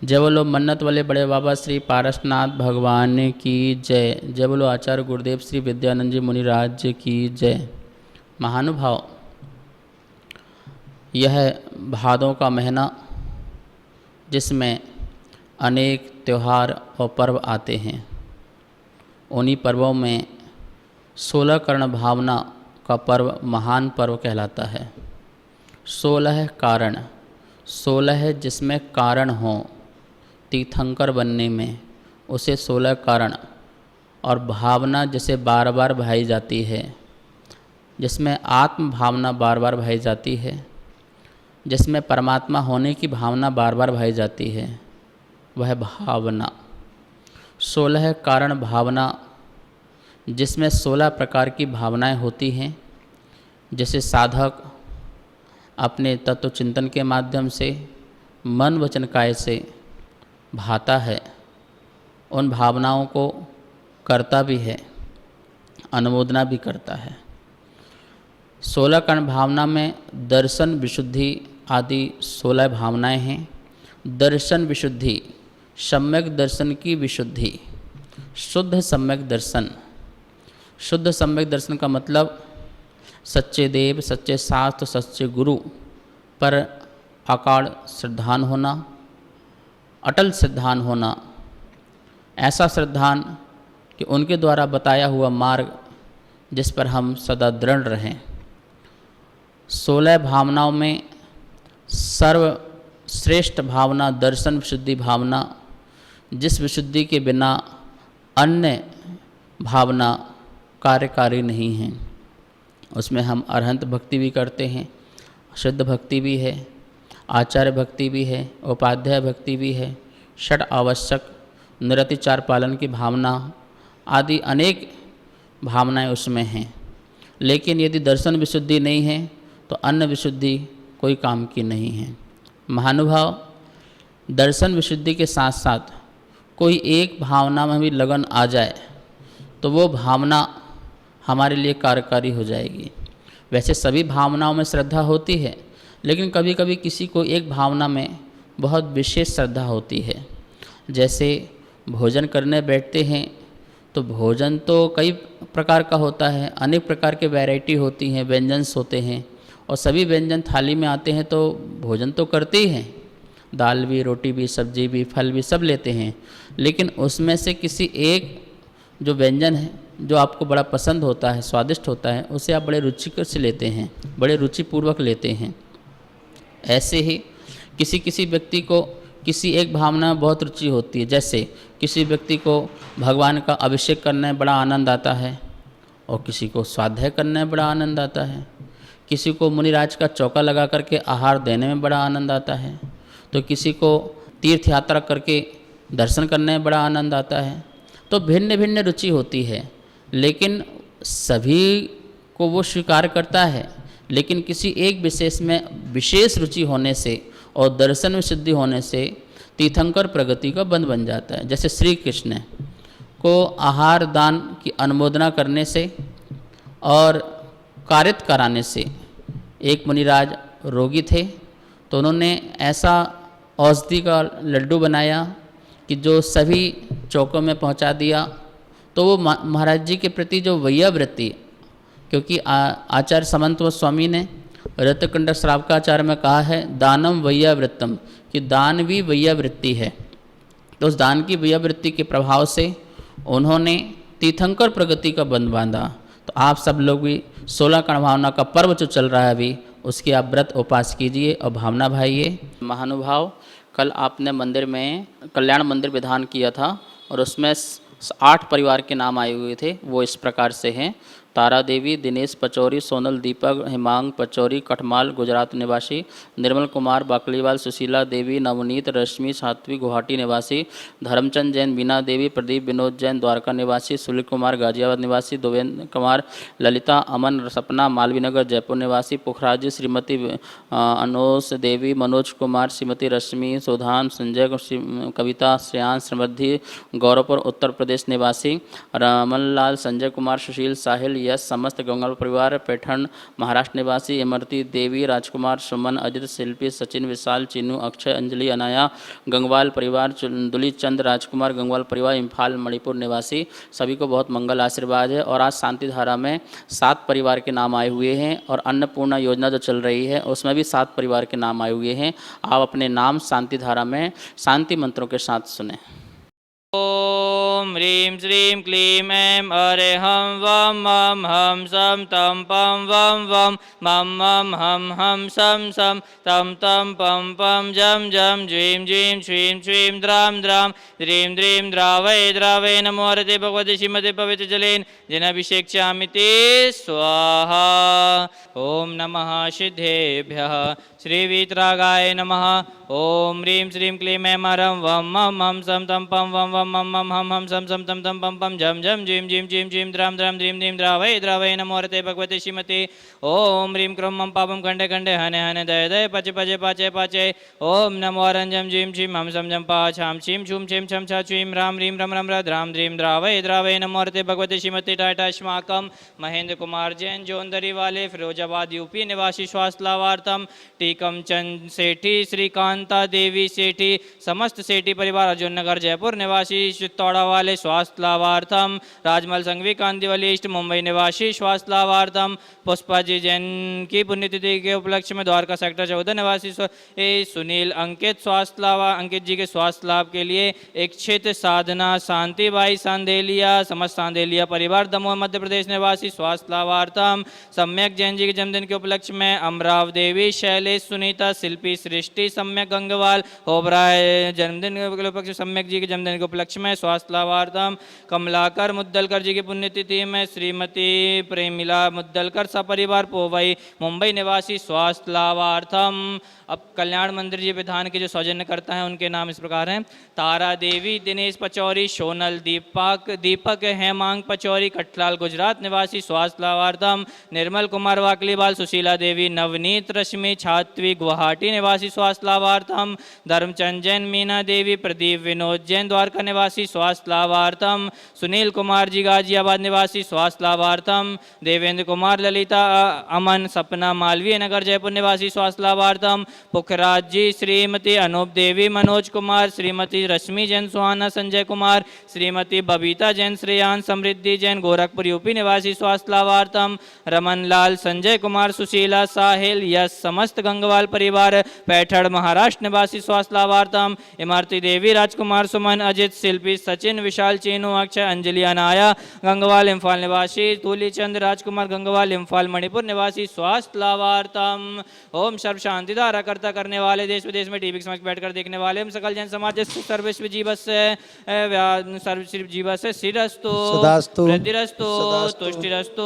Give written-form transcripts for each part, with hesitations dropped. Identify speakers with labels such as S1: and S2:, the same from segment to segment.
S1: जय बोलो मन्नत वाले बड़े बाबा श्री पारसनाथ भगवान की जय। जय बोलो आचार्य गुरुदेव श्री विद्यानंद जी मुनिराज जी की जय। महानुभाव, यह भादों का महीना जिसमें अनेक त्यौहार और पर्व आते हैं, उन्हीं पर्वों में 16 कर्ण भावना का पर्व महान पर्व कहलाता है। 16 कारण, 16 जिसमें कारण हों तीर्थंकर बनने में, उसे 16 कारण। और भावना जिसे बार बार भाई जाती है, जिसमें आत्म भावना बार बार भाई जाती है, जिसमें परमात्मा होने की भावना बार बार भाई जाती है, वह भावना 16 कारण भावना, जिसमें 16 प्रकार की भावनाएं होती हैं। जैसे साधक अपने तत्व चिंतन के माध्यम से मन वचन काय से भाता है, उन भावनाओं को करता भी है, अनुमोदना भी करता है। 16 कर्ण भावना में दर्शन विशुद्धि आदि 16 भावनाएं हैं। दर्शन विशुद्धि, सम्यक दर्शन की विशुद्धि, शुद्ध सम्यक दर्शन। शुद्ध सम्यक दर्शन का मतलब सच्चे देव, सच्चे शास्त्र, सच्चे गुरु पर अकाल श्रद्धान होना, अटल श्रद्धान होना। ऐसा श्रद्धान कि उनके द्वारा बताया हुआ मार्ग जिस पर हम सदा दृढ़ रहें। 16 भावनाओं में सर्वश्रेष्ठ भावना दर्शन विशुद्धि भावना, जिस विशुद्धि के बिना अन्य भावना कार्यकारी नहीं हैं। उसमें हम अरहंत भक्ति भी करते हैं, शुद्ध भक्ति भी है, आचार्य भक्ति भी है, उपाध्याय भक्ति भी है, षड आवश्यक निरतिचार पालन की भावना आदि अनेक भावनाएं उसमें हैं। लेकिन यदि दर्शन विशुद्धि नहीं है तो अन्य विशुद्धि कोई काम की नहीं है। महानुभाव, दर्शन विशुद्धि के साथ साथ कोई एक भावना में भी लगन आ जाए तो वो भावना हमारे लिए कार्यकारी हो जाएगी। वैसे सभी भावनाओं में श्रद्धा होती है, लेकिन कभी कभी किसी को एक भावना में बहुत विशेष श्रद्धा होती है। जैसे भोजन करने बैठते हैं तो भोजन तो कई प्रकार का होता है, अनेक प्रकार के वैरायटी होती हैं, व्यंजन्स होते हैं, और सभी व्यंजन थाली में आते हैं तो भोजन तो करते ही हैं, दाल भी, रोटी भी, सब्जी भी, फल भी सब लेते हैं। लेकिन उसमें से किसी एक जो व्यंजन है जो आपको बड़ा पसंद होता है, स्वादिष्ट होता है, उसे आप बड़े रुचिकर से लेते हैं, बड़े रुचिपूर्वक लेते हैं। ऐसे ही किसी किसी व्यक्ति को किसी एक भावना में बहुत रुचि होती है। जैसे किसी व्यक्ति को भगवान का अभिषेक करने में बड़ा आनंद आता है, और किसी को स्वाध्याय करने में बड़ा आनंद आता है, किसी को मुनिराज का चौका लगा करके आहार देने में बड़ा आनंद आता है, तो किसी को तीर्थ यात्रा करके दर्शन करने में बड़ा आनंद आता है। तो भिन्न भिन्न रुचि होती है, लेकिन सभी को वो स्वीकार करता है। लेकिन किसी एक विशेष में विशेष रुचि होने से और दर्शन में सिद्धि होने से तीर्थंकर प्रगति का बंध बन जाता है। जैसे श्री कृष्ण को आहार दान की अनुमोदना करने से और कारित कराने से, एक मुनिराज रोगी थे तो उन्होंने ऐसा औषधि का लड्डू बनाया कि जो सभी चौकों में पहुंचा दिया। तो वो महाराज जी के प्रति जो वैयावृत्ति, क्योंकि आचार्य समंत स्वामी ने रत्नकुंड श्रावकाचार्य में कहा है दानम वैयावृत्तम, कि दान भी वैयावृत्ति है। तो उस दान की वैयावृत्ति के प्रभाव से उन्होंने तीर्थंकर प्रगति का बंध बांधा। तो आप सब लोग भी 16 कर्ण भावना का पर्व जो चल रहा है अभी, उसकी आप व्रत उपास कीजिए और भावना भाइये। महानुभाव, कल आपने मंदिर में कल्याण मंदिर विधान किया था और उसमें 8 परिवार के नाम आए हुए थे। वो इस प्रकार से हैं: तारा देवी, दिनेश पचौरी, सोनल दीपक, हिमांग पचौरी, कठमाल गुजरात निवासी, निर्मल कुमार बाकलीवाल, सुशीला देवी, नवनीत, रश्मि सात्विक गुवाहाटी निवासी, धर्मचंद जैन, बीना देवी, प्रदीप विनोद जैन द्वारका निवासी, सुनील कुमार गाजियाबाद निवासी, देवेंद्र कुमार, ललिता, अमन, सपना मालवीनगर जयपुर निवासी, पुखराजी, श्रीमती अनोस देवी, मनोज कुमार, श्रीमती रश्मि, सुधान, संजय, कविता, श्रेयांश, समृद्धि, गौरवपुर उत्तर प्रदेश निवासी, रमन लाल, संजय कुमार, सुशील, साहिल, यश, समस्त गंगवाल परिवार, पैठण महाराष्ट्र निवासी इमरती देवी, राजकुमार, सुमन, अजित, शिल्पी, सचिन, विशाल, चिन्नू, अक्षय, अंजलि, अनाया, गंगवाल परिवार, दुली चंद, राजकुमार, गंगवाल परिवार, इम्फाल मणिपुर निवासी, सभी को बहुत मंगल आशीर्वाद है। और आज शांति धारा में 7 परिवार के नाम आए हुए हैं और अन्नपूर्णा योजना जो चल रही है उसमें भी 7 परिवार के नाम आए हुए हैं। आप अपने नाम शांति धारा में शांति मंत्रों के साथ सुने।
S2: ओम ह्रीं श्रीं क्लीं ऐं अरेहं वं मं हं सं तं पं वं वं मं मं हं हं सं सं तं तं पं पं जं जं ज्वीं ज्वीं श्रीं श्रीं द्रां द्रां द्रीं द्रीं द्रावय द्रावय नमो हरते भगवते श्रीमते पवित्र जलेन जिनाभिषेक्ष्यामि स्वाहा। ओम नमः सिद्धेभ्यः श्रीवीतरागाय नमः। ओम ह्रीं श्रीं क्लीं ऐं अरं वं मं हं सं तं पं वं वं मं मं हं हं सं सं तं तं पं पं झं झं ज्वीं ज्वीं ज्वीं ज्वीं द्रां द्रां द्रीं द्रीं द्रावय द्रावय नमो हरते भगवते श्रीमते। ओम ह्रीं क्रों मं पापं खण्डे खण्डे हने हने दय दय पचे पचे पाचे पाचे। ओम नमो हरंजं ज्वीं क्षीं हं सं जं पा छां छीं छूं छीं छं छा छीं रां ह्रीं रं रं द्रां द्रीं द्रावय द्रावय नमो हरते भगवते श्रीमते। टाटाश्माकं महेंद्र कुमार जैन जोंदरी वाले फिरोजाबाद यूपी निवासी स्वास्थ्य लाभार्थम टीकम चंद सेठी, श्रीकांता देवी सेठी, समस्त सेठी परिवार अर्जुन नगर जयपुर निवासी चित्तौड़ा वाले स्वास्थ्य लाभार्थम राजमल संघवी कांदिवली ईस्ट मुंबई निवासी स्वास्थ्य लाभार्थम पुष्पा जी जैन की पुण्यतिथि के उपलक्ष्य में द्वारका सेक्टर 14 निवासी सुनील अंकित जी के स्वास्थ्य लाभ के लिए इच्छित साधना शांतिबाई सांदेलिया, समस्त सांदेलिया परिवार दमोह मध्य प्रदेश निवासी स्वास्थ्य लाभार्थम सम्यक जैन जी के जन्मदिन के उपलक्ष्य में अमराव देवी, शैलेश, सुनीता, शिल्पी, सृष्टि, सम्यक गंगवाल होबराय जन्मदिन के उपलक्ष्य सम्यक जी के जन्मदिन के उपलक्ष्य में स्वास्थ्य लाभार्थम कमलाकर मुद्दलकर जी की पुण्यतिथि में श्रीमती प्रेमिला मुद्दलकर सपरिवार पोवई मुंबई निवासी स्वास्थ्य लाभार्थम। अब कल्याण मंदिर जी विधान के जो सौजन्य करता है उनके नाम इस प्रकार हैं: तारा देवी, दिनेश पचौरी, सोनल, दीपक हेमांग पचौरी कटलाल गुजरात निवासी स्वास्थ्य लाभार्थम। निर्मल कुमार वाकलीवाल, सुशीला देवी, नवनीत रश्मि छात्वी गुवाहाटी निवासी स्वास्थ्य लाभार्थम। धर्मचंद जैन, मीना देवी, प्रदीप विनोद जैन द्वारका निवासी स्वास्थ्य लाभार्थम। सुनील कुमार जी गाजियाबाद निवासी स्वास्थ्य लाभार्थम। देवेंद्र कुमार, ललिता, अमन, सपना मालवीय नगर जयपुर निवासी स्वास्थ्य लाभार्थम। पुखराज जी, श्रीमती अनूप देवी, मनोज कुमार, श्रीमती रश्मि जैन, सुहाना संजय कुमार, श्रीमती बबीता जैन, श्रेयान, समृद्धि जैन गोरखपुर यूपी निवासी स्वास्थ्य लाभार्थम। रमन लाल, संजय कुमार, सुशीला, साहिल, यश, समस्त गंगवाल परिवार पैठण महाराष्ट्र निवासी स्वास्थ्य लाभार्थम। इमरती देवी, राजकुमार, सुमन, अजित, शिल्पी, सचिन, विशाल, चीनू, अक्षय, अंजलि, अनाया गंगवाल इम्फाल निवासी, तुलीचंद राजकुमार गंगवाल इम्फाल मणिपुर निवासी स्वास्थ्य लाभार्थम। ओम सर्व शांति धारा कर्ता करने वाले, देश विदेश में टीवी के समक्ष बैठकर देखने वाले हम सकल जन समाज सर्वस्व जीवस्य श्रीरस्तु, वृद्धिरस्तु, तुष्टिरस्तु,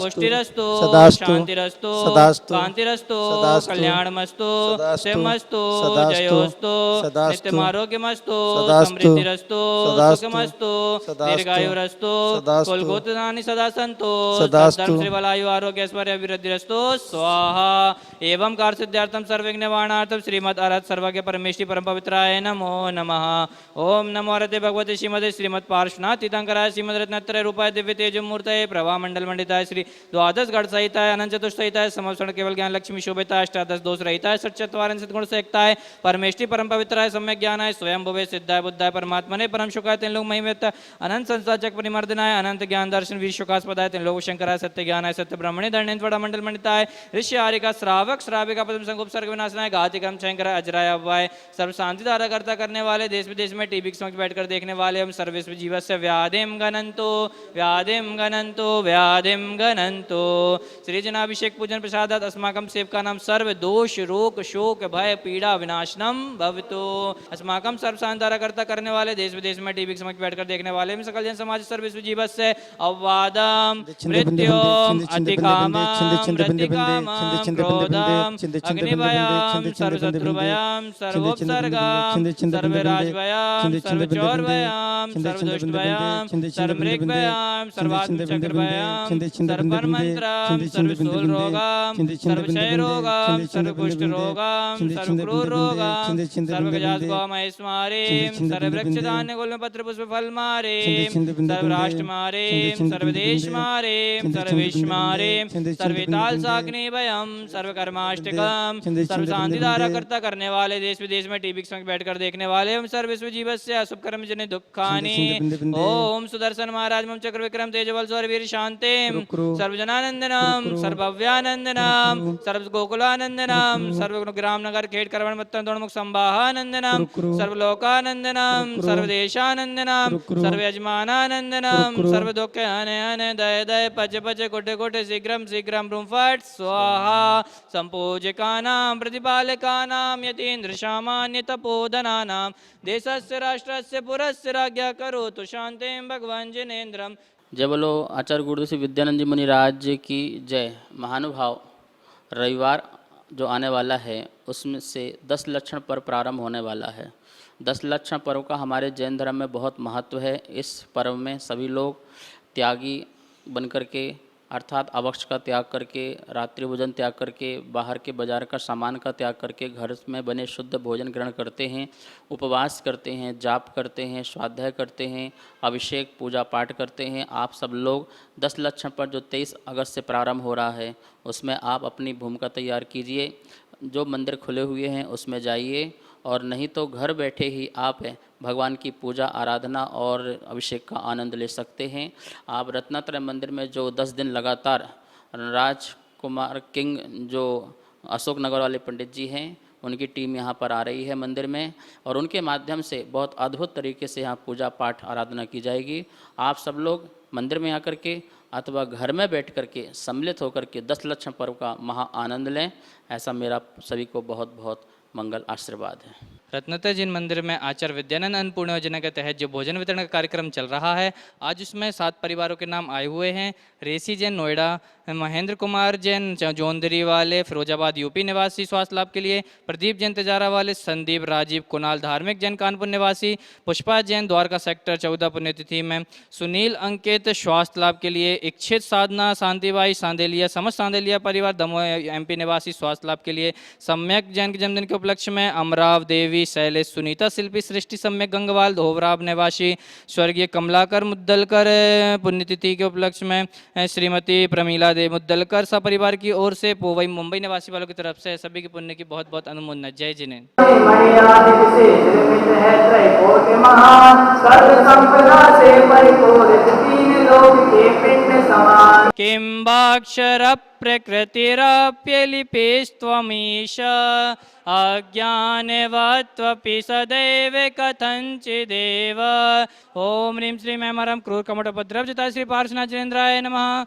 S2: पुष्टिरस्तु, शांतिरस्तु, कांतिरस्तु, कल्याणमस्तु, शिवमस्तु, जयोस्तु, नित्यम आरोग्यमस्तु, समृद्धिरस्तु, सुखमस्तु, दीर्घायुरस्तु, कुलगोत्राणि सदा सन्तु, धर्म श्री बलायु आरोग्य ऐश्वर्य अभिवृद्धिरस्तु स्वाहा। एवं कार्य सिद्धार्थम सर्वज्ञ निवारणार्थम श्रीमद अरहत सर्वज्ञ परमेश्वरी परम पवित्राय नमो नमः। ओम नमो हरते भगवते श्रीमते श्रीमद पार्श्वनाथ तीर्थंकराय श्रीमद रत्नत्रय रूपाय दिव्य तेज मूर्तये प्रभा मंडल मंडिताय श्री द्वादश गढ़ सहिताय अनंत चतुष्ट सहिताय समवसरण केवल ज्ञान लक्ष्मी शोभिताय अष्टादश दोष रहिताय सच्चत्वारिन सद्गुण सयुक्ताय परमेश्वरी परम पवित्राय सम्यक ज्ञानाय स्वयं भुवे सिद्धाय बुद्धाय परमात्मने परम शुकाय तीन लोग महिमेत अनंत संसार चक परिमर्दनाय अनंत ज्ञान दर्शन वीर शुकास्पदाय तीन लोग शंकराय सत्य ज्ञानाय सत्य ब्रह्मणे दंडेन्द्र मंडल मंडिताय ऋषि आरिका श्रावक श्राविका पद्म संगुप सर्ग विनाशनाय घातिक्रम शंकर अजराय अव्वाय सर्व शांति धारा करता करने वाले, देश विदेश में टीवी के समक्ष बैठकर देखने वाले हम सर्वस्व जीवस्य व्याधिम गणंतो व्याधिम गणंतो व्याधिम गणंतो। श्री जनाभिषेक पूजन प्रसादात अस्माकं सेवका नाम सर्व दोष रोग शोक भय पीड़ा विनाशनम भवतु। अस्माकं सर्व शांति धारा करता करने वाले, देश विदेश में टीवी के समक्ष बैठकर देखने वाले हम सकल जन समाज सर्वस्व जीवस्य अवादम मृत्युम अतिकामम प्रतिकामम क्रोधम अग्निभयम सर्वशत्रुभयम सर्वोपसर्गम सर्वराजभयम सर्वचोरभयम सर्वदुष्टभयम सर्वमृगभयम सर्वात्मचक्रभयम सर्वपरमंत्रम सर्वस्थूलरोगम सर्वक्षयरोगम सर्वकुष्ठरोगम सर्वक्रूररोगम सर्वगजातगोमहेश्वरीं सर्ववृक्षधारिणीं धान्य गोल में पत्र पुष्प फल मारे सर्व राष्ट्र मारे सर्व देश मारे सर्व विश्व मारे सर्वेताल साग्नि भयम सर्व कर्माष्टकम सर्व शांति धारा करता करने वाले देश विदेश में टीवी संग बैठकर देखने वाले एवं सर्व विश्व जीवस्य अशुभ कर्म जने दुखानि ओम सुदर्शन महाराज मम चक्र विक्रम तेजबल स्वर्वीर शांति सर्वजनानंदनम सर्वव्यानंदनम सर्व गोकुलानंदनम सर्व ग्राम नगर खेड़ करवण मत्तन दोणमुख संवाहानंदनम सर्वलोकानंदनम सर्वदेशानंदनम सर्व यजमानानंदनम सर्व दुख हने हने दय दय पच पच कोटे कोटे शीघ्रम शीघ्रम ब्रूम फट स्वाहा संपूजकानां प्रतिपालकानां यतीन्द्र सामान्य तपोधनानां देशस्य राष्ट्रस्य पुरस्य राज्ञा करोतु शांतिं भगवान जिनेन्द्रम।
S1: जय बोलो आचार्य गुरुदेव विद्यानंद जी मुनिराज जी की जय। महानुभाव, रविवार जो आने वाला है उसमें से 10 लक्षण पर्व प्रारंभ होने वाला है। 10 लक्षण पर्व का हमारे जैन धर्म में बहुत महत्व है। इस पर्व में सभी लोग त्यागी बन करके अर्थात आवक्ष का त्याग करके, रात्रि भोजन त्याग करके, बाहर के बाजार का सामान का त्याग करके घर में बने शुद्ध भोजन ग्रहण करते हैं, उपवास करते हैं, जाप करते हैं, स्वाध्याय करते हैं, अभिषेक पूजा पाठ करते हैं। आप सब लोग 10 लक्षण पर जो 23 अगस्त से प्रारंभ हो रहा है उसमें आप अपनी भूमिका तैयार कीजिए। जो मंदिर खुले हुए हैं उसमें जाइए और नहीं तो घर बैठे ही आप भगवान की पूजा आराधना और अभिषेक का आनंद ले सकते हैं। आप रत्नात्रय मंदिर में जो 10 दिन लगातार राजकुमार किंग जो अशोक नगर वाले पंडित जी हैं उनकी टीम यहाँ पर आ रही है मंदिर में और उनके माध्यम से बहुत अद्भुत तरीके से यहाँ पूजा पाठ आराधना की जाएगी। आप सब लोग मंदिर में आकर के अथवा घर में बैठ कर के सम्मिलित होकर के 10 लक्षण पर्व का महा आनंद लें। ऐसा मेरा सभी को बहुत बहुत मंगल आशीर्वाद है।
S2: रत्नात्रय जैन मंदिर में आचार्य विद्यानंद अन्नपूर्ण योजना के तहत जो भोजन वितरण का कार्यक्रम चल रहा है, आज उसमें 7 परिवारों के नाम आए हुए हैं। रेसी जैन नोएडा, महेंद्र कुमार जैन जौनदरी वाले फिरोजाबाद यूपी निवासी स्वास्थ्य लाभ के लिए, प्रदीप जैन तेजारा वाले, संदीप राजीव कुणाल धार्मिक जैन कानपुर निवासी, पुष्पा जैन द्वारका सेक्टर 14 पुण्यतिथि में, सुनील अंकित स्वास्थ्य लाभ के लिए, इच्छित साधना शांतिबाई सांदेलिया समस्त सांदेलिया परिवार दमोह एमपी निवासी स्वास्थ्य लाभ के लिए, सम्यक जैन के जन्मदिन के उपलक्ष्य में अमराव देवी शैलेश सुनीता शिल्पी सृष्टि सम्यक गंगवाल धोवराब निवासी, स्वर्गीय कमलाकर मुद्दलकर पुण्यतिथि के उपलक्ष्य में श्रीमती प्रमीला देव मुद्दलकर सपरिवार की ओर से पोवई मुंबई निवासी वालों की तरफ से सभी की पुण्य की बहुत बहुत अनुमोदना। जय जिनेन्द्र। किंबाक्षर प्रकृतिरप्यलिपेस्त्वमीश अज्ञानवत्वपि सदैव कथञ्चिदेव। ओम ह्रीं श्रीं ऐं हरं क्रूर कमठोपद्रवजिताय श्री पार्श्वनाथ जिनेन्द्राय नमः।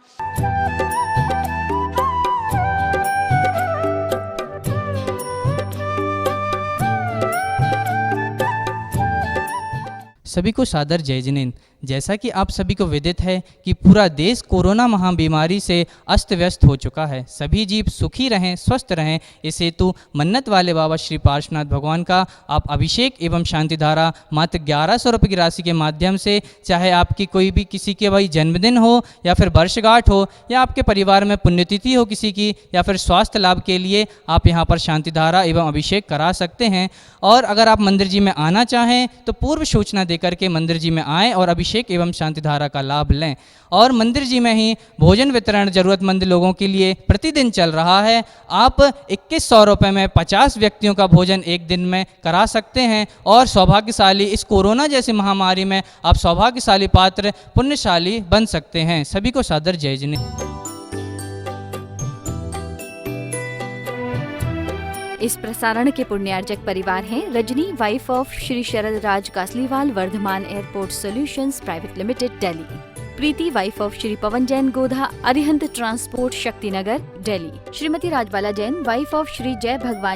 S2: सभी को सादर जय जिनेन्द्र। जैसा कि आप सभी को विदित है कि पूरा देश कोरोना महाबीमारी से अस्त व्यस्त हो चुका है। सभी जीव सुखी रहें, स्वस्थ रहें, इस हेतु मन्नत वाले बाबा श्री पार्श्वनाथ भगवान का आप अभिषेक एवं शांति धारा मात्र 1100 रुपये की राशि के माध्यम से, चाहे आपकी कोई भी किसी के भाई जन्मदिन हो या फिर वर्षगांठ हो या आपके परिवार में पुण्यतिथि हो किसी की या फिर स्वास्थ्य लाभ के लिए, आप यहाँ पर शांति धारा एवं अभिषेक करा सकते हैं। और अगर आप मंदिर जी में आना चाहें तो पूर्व सूचना देकर के मंदिर जी में आएँ और अभिषेक एवं शांति धारा का लाभ लें। और मंदिर जी में ही भोजन वितरण जरूरतमंद लोगों के लिए प्रतिदिन चल रहा है। आप 2100 रुपये में 50 व्यक्तियों का भोजन एक दिन में करा सकते हैं और सौभाग्यशाली इस कोरोना जैसी महामारी में आप सौभाग्यशाली पात्र पुण्यशाली बन सकते हैं। सभी को सादर जय जिनेन्द्र।
S3: इस प्रसारण के पुण्यार्जक परिवार हैं Rajni wife of Shri Sharad Raj Kasliwal Vardhaman airport solutions private limited Delhi, Preeti wife of Shri Pawan Jain Godha Arihant transport Shaktinagar Delhi, Shrimati Rajbala Jain wife of Shri Jai भगवान